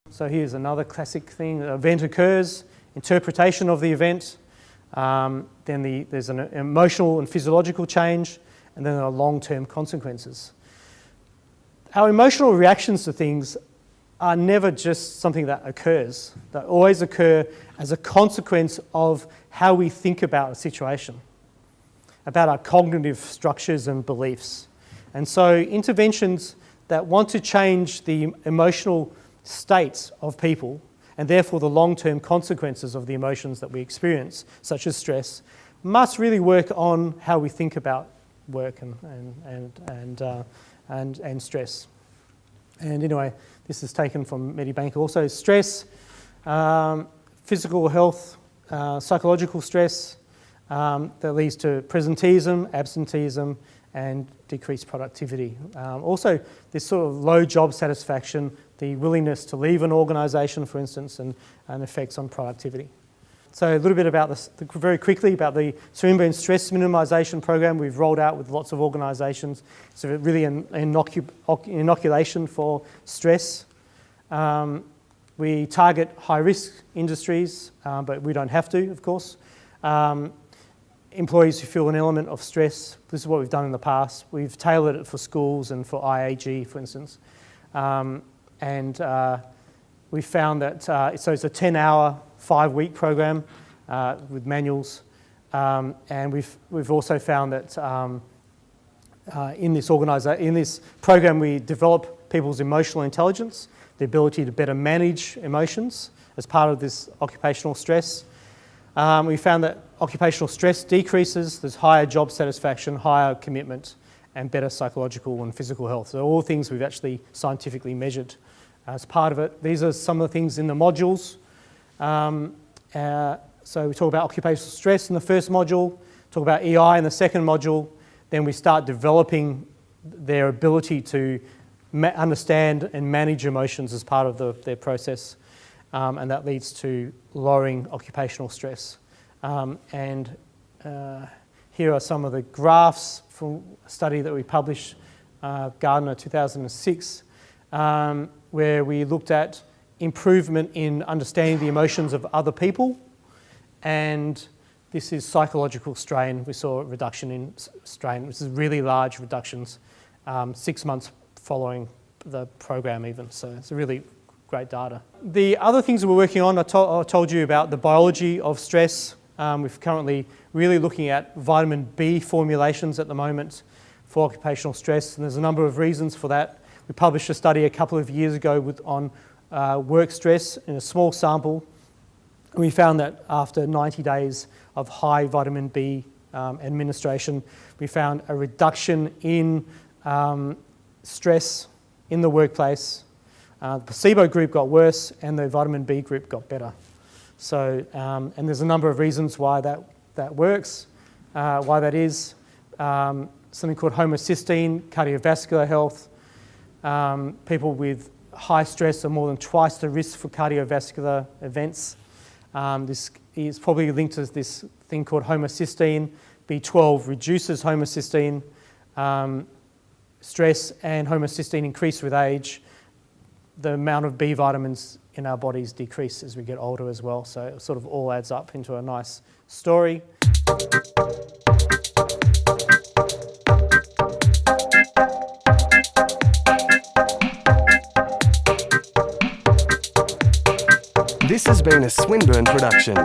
So here's another classic thing. An event occurs, interpretation of the event, then there's an emotional and physiological change, and then there are long-term consequences. Our emotional reactions to things are never just something that occurs. They always occur as a consequence of how we think about a situation, about our cognitive structures and beliefs. And so interventions that want to change the emotional states of people, and therefore the long-term consequences of the emotions that we experience, such as stress, must really work on how we think about work and stress. And anyway, this is taken from Medibank also. Stress, physical health, psychological stress that leads to presenteeism, absenteeism, and decreased productivity. Also, this sort of low job satisfaction, the willingness to leave an organisation, for instance, and effects on productivity. So a little bit about this, very quickly, about the Swinburne stress minimisation program we've rolled out with lots of organisations. It's really an inoculation for stress. We target high-risk industries, but we don't have to, of course. Employees who feel an element of stress, this is what we've done in the past. We've tailored it for schools and for IAG, for instance. We found that, so it's a 10-hour, 5-week program with manuals. And we've also found that in this program we develop people's emotional intelligence, the ability to better manage emotions as part of this occupational stress. We found that occupational stress decreases, there's higher job satisfaction, higher commitment, and better psychological and physical health. So all things we've actually scientifically measured as part of it. These are some of the things in the modules. So we talk about occupational stress in the first module, talk about EI in the second module, then we start developing their ability to understand and manage emotions as part of their process. And that leads to lowering occupational stress. Here are some of the graphs from a study that we published, Gardner 2006, where we looked at improvement in understanding the emotions of other people, and this is psychological strain. We saw a reduction in strain. This is really large reductions, 6 months following the program even, so it's really great data. The other things we're working on, I told you about the biology of stress. We're currently really looking at vitamin B formulations at the moment for occupational stress, and there's a number of reasons for that. We published a study a couple of years ago on work stress in a small sample. We found that after 90 days of high vitamin B administration, we found a reduction in stress in the workplace. The placebo group got worse and the vitamin B group got better. So, and there's a number of reasons why that works, why that is. Something called homocysteine, cardiovascular health. People with high stress are more than twice the risk for cardiovascular events. This is probably linked to this thing called homocysteine. B12 reduces homocysteine. Stress and homocysteine increase with age. The amount of B vitamins in our bodies decrease as we get older as well. So it sort of all adds up into a nice story. This has been a Swinburne production.